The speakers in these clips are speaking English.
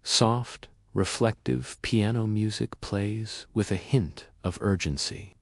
Soft, reflective piano music plays with a hint of urgency.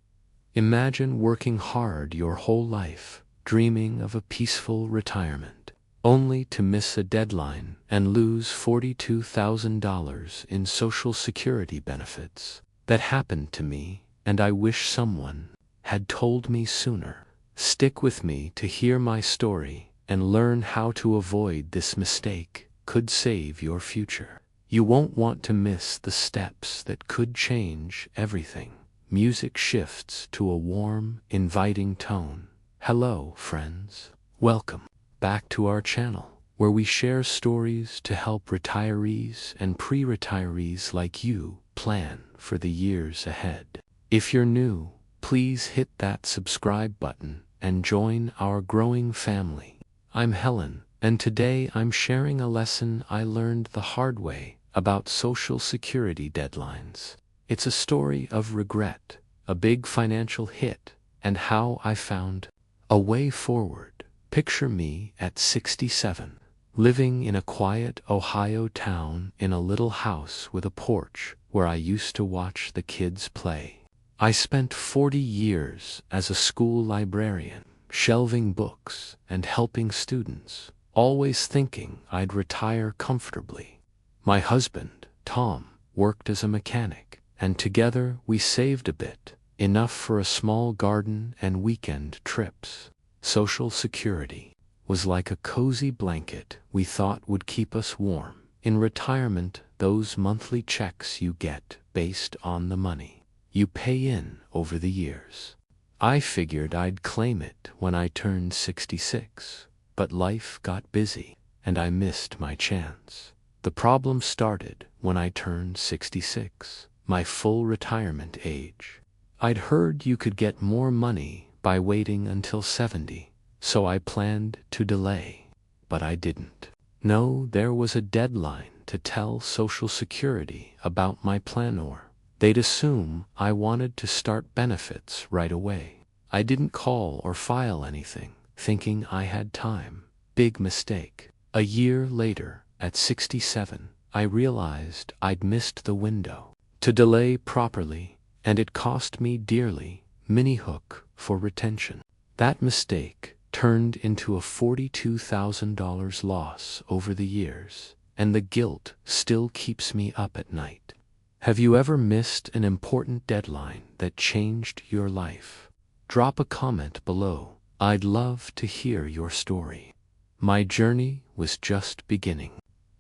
Imagine working hard your whole life, dreaming of a peaceful retirement, only to miss a deadline and lose $42,000 in Social Security benefits. That happened to me, and I wish someone had told me sooner. Stick with me to hear my story and learn how to avoid this mistake. Could save your future. You won't want to miss the steps that could change everything. Music shifts to a warm, inviting tone. Hello, friends. Welcome back to our channel, where we share stories to help retirees and pre-retirees like you plan for the years ahead. If you're new, please hit that subscribe button and join our growing family. I'm Helen, and today I'm sharing a lesson I learned the hard way about Social Security deadlines. It's a story of regret, a big financial hit, and how I found a way forward. Picture me at 67, living in a quiet Ohio town in a little house with a porch where I used to watch the kids play. I spent 40 years as a school librarian, shelving books and helping students, always thinking I'd retire comfortably. My husband, Tom, worked as a mechanic, and together we saved a bit, enough for a small garden and weekend trips. Social Security was like a cozy blanket we thought would keep us warm. In retirement, those monthly checks you get based on the money you pay in over the years. I figured I'd claim it when I turned 66, but life got busy, and I missed my chance. The problem started when I turned 66, my full retirement age. I'd heard you could get more money by waiting until 70, so I planned to delay, but I didn't. No, there was a deadline to tell Social Security about my plan, or they'd assume I wanted to start benefits right away. I didn't call or file anything, thinking I had time. Big mistake. A year later, at 67, I realized I'd missed the window to delay properly, and it cost me dearly. Mini hook for retention. That mistake turned into a $42,000 loss over the years, and the guilt still keeps me up at night. Have you ever missed an important deadline that changed your life? Drop a comment below. I'd love to hear your story. My journey was just beginning,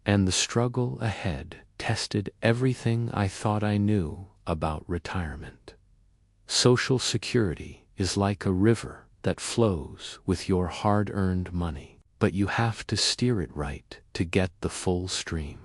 and the struggle ahead tested everything I thought I knew about retirement. Social Security is like a river that flows with your hard-earned money, but you have to steer it right to get the full stream.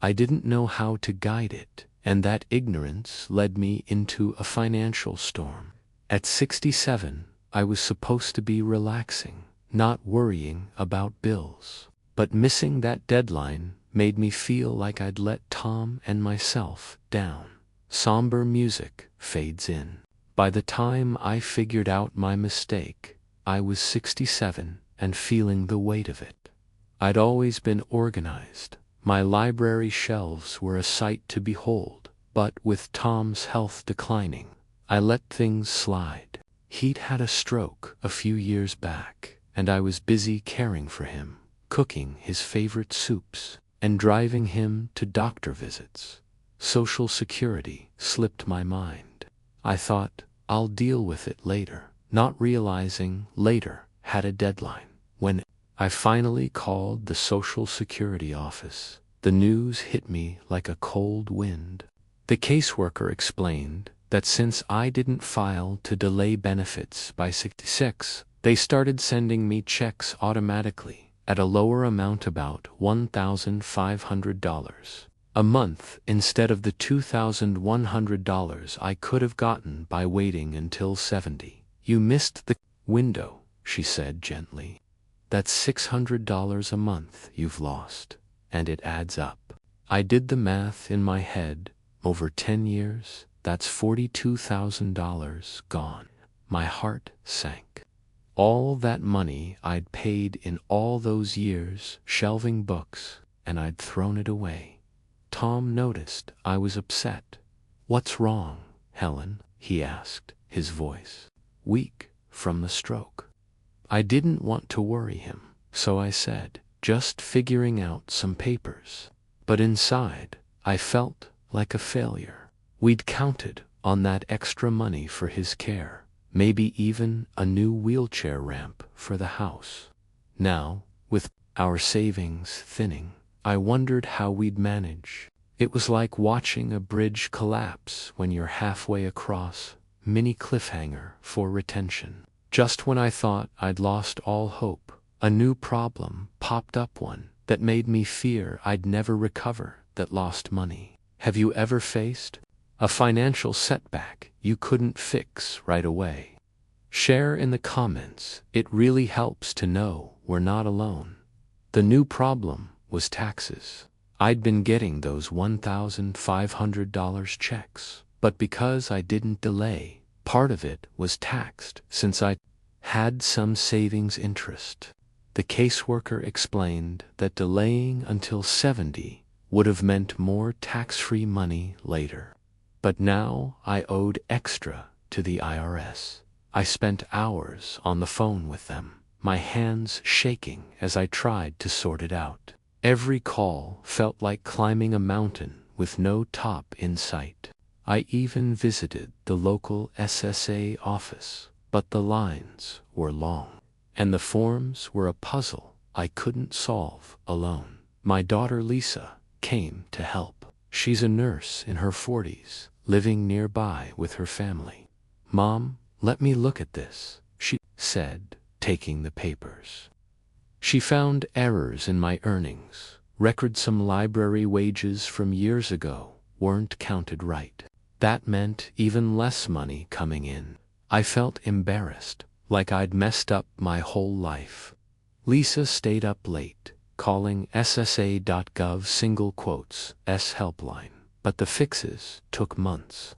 I didn't know how to guide it, and that ignorance led me into a financial storm. At 67, I was supposed to be relaxing, not worrying about bills. But missing that deadline made me feel like I'd let Tom and myself down. Somber music fades in. By the time I figured out my mistake, I was 67 and feeling the weight of it. I'd always been organized. My library shelves were a sight to behold, but with Tom's health declining, I let things slide. He'd had a stroke a few years back, and I was busy caring for him, cooking his favorite soups, and driving him to doctor visits. Social Security slipped my mind. I thought, I'll deal with it later, not realizing later had a deadline. When I finally called the Social Security office, the news hit me like a cold wind. The caseworker explained that since I didn't file to delay benefits by 66, they started sending me checks automatically at a lower amount, about $1,500 a month, instead of the $2,100 I could have gotten by waiting until 70. You missed the window, she said gently. That's $600 a month you've lost, and it adds up. I did the math in my head. Over 10 years, that's $42,000 gone. My heart sank. All that money I'd paid in all those years shelving books, and I'd thrown it away. Tom noticed I was upset. "What's wrong, Helen?" he asked, his voice weak from the stroke. I didn't want to worry him, so I said, "Just figuring out some papers." But inside, I felt like a failure. We'd counted on that extra money for his care, maybe even a new wheelchair ramp for the house. Now, with our savings thinning, I wondered how we'd manage. It was like watching a bridge collapse when you're halfway across, mini cliffhanger for retention. Just when I thought I'd lost all hope, a new problem popped up, one that made me fear I'd never recover, that lost money. Have you ever faced a financial setback you couldn't fix right away? Share in the comments. It really helps to know we're not alone. The new problem was taxes. I'd been getting those $1,500 checks, but because I didn't delay, part of it was taxed since I had some savings interest. The caseworker explained that delaying until 70 would have meant more tax-free money later. But now I owed extra to the IRS. I spent hours on the phone with them, my hands shaking as I tried to sort it out. Every call felt like climbing a mountain with no top in sight. I even visited the local SSA office, but the lines were long, and the forms were a puzzle I couldn't solve alone. My daughter Lisa came to help. She's a nurse in her 40s, living nearby with her family. "Mom, let me look at this," she said, taking the papers. She found errors in my earnings. Some library wages from years ago weren't counted right. That meant even less money coming in. I felt embarrassed, like I'd messed up my whole life. Lisa stayed up late, calling SSA.gov/S helpline, but the fixes took months.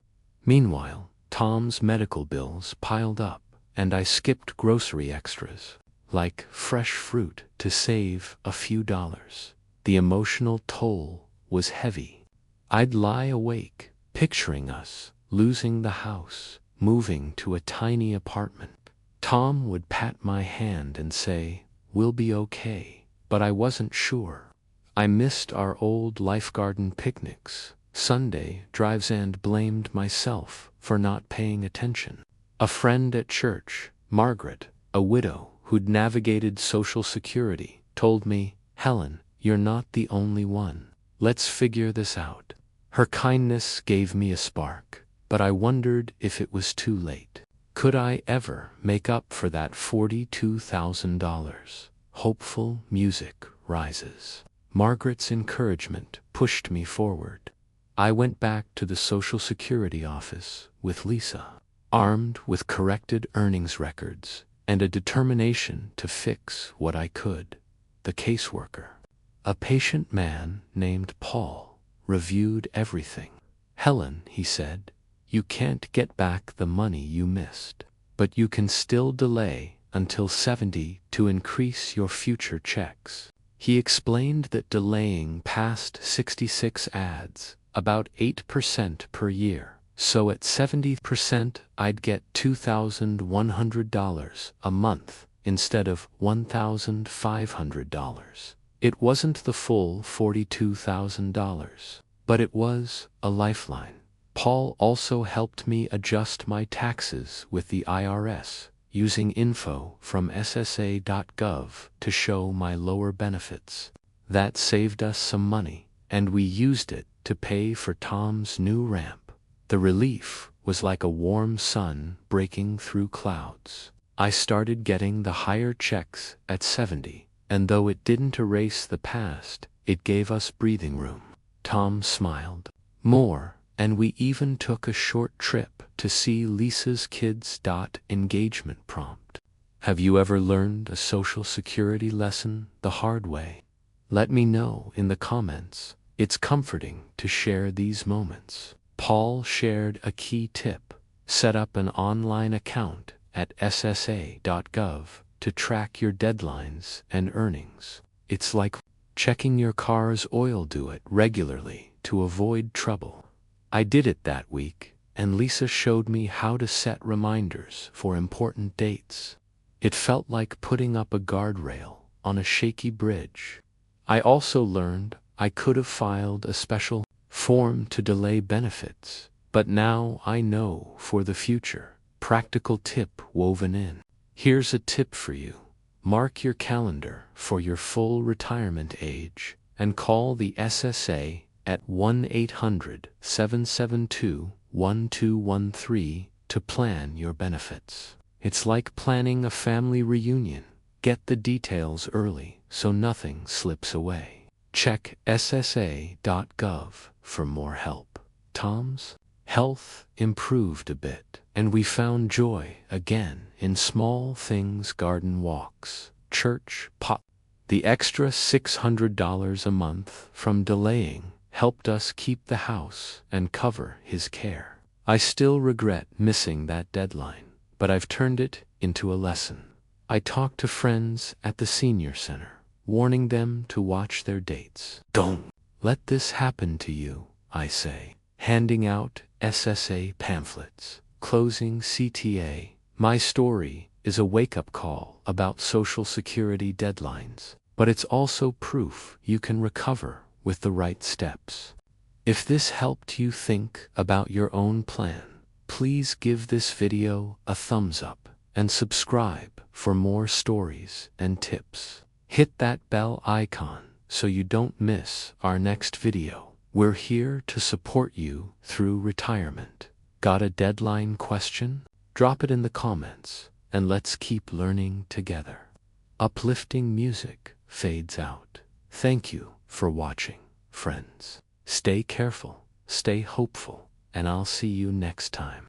Meanwhile, Tom's medical bills piled up, and I skipped grocery extras, like fresh fruit, to save a few dollars. The emotional toll was heavy. I'd lie awake, picturing us losing the house, moving to a tiny apartment. Tom would pat my hand and say, "We'll be okay," but I wasn't sure. I missed our old Life Garden picnics, Sunday drives, and blamed myself for not paying attention. A friend at church, Margaret, a widow who'd navigated Social Security, told me, "Helen, you're not the only one. Let's figure this out." Her kindness gave me a spark, but I wondered if it was too late. Could I ever make up for that $42,000? Hopeful music rises. Margaret's encouragement pushed me forward. I went back to the Social Security office with Lisa, armed with corrected earnings records and a determination to fix what I could. The caseworker, a patient man named Paul, reviewed everything. "Helen," he said, "you can't get back the money you missed, but you can still delay until 70 to increase your future checks." He explained that delaying past 66 adds about 8% per year, so at 70% I'd get $2,100 a month instead of $1,500. It wasn't the full $42,000, but it was a lifeline. Paul also helped me adjust my taxes with the IRS, using info from SSA.gov to show my lower benefits. That saved us some money, and we used it to pay for Tom's new ramp. The relief was like a warm sun breaking through clouds. I started getting the higher checks at 70, and though it didn't erase the past, it gave us breathing room. Tom smiled more, and we even took a short trip to see Lisa's kids. Engagement prompt. Have you ever learned a Social Security lesson the hard way? Let me know in the comments. It's comforting to share these moments. Paul shared a key tip: set up an online account at SSA.gov to track your deadlines and earnings. It's like checking your car's oil. Do it regularly to avoid trouble. I did it that week, and Lisa showed me how to set reminders for important dates. It felt like putting up a guardrail on a shaky bridge. I also learned I could have filed a special form to delay benefits, but now I know for the future. Practical tip woven in. Here's a tip for you. Mark your calendar for your full retirement age and call the SSA at 1-800-772-1213 to plan your benefits. It's like planning a family reunion. Get the details early so nothing slips away. Check ssa.gov for more help. Tom's health improved a bit, and we found joy again in small things: garden walks, church pot. The extra $600 a month from delaying helped us keep the house and cover his care. I still regret missing that deadline, but I've turned it into a lesson. I talked to friends at the senior center, warning them to watch their dates. Don't let this happen to you, I say, handing out SSA pamphlets, closing CTA. My story is a wake-up call about Social Security deadlines, but it's also proof you can recover with the right steps. If this helped you think about your own plan, please give this video a thumbs up and subscribe for more stories and tips. Hit that bell icon so you don't miss our next video. We're here to support you through retirement. Got a deadline question? Drop it in the comments and let's keep learning together. Uplifting music fades out. Thank you for watching, friends. Stay careful, stay hopeful, and I'll see you next time.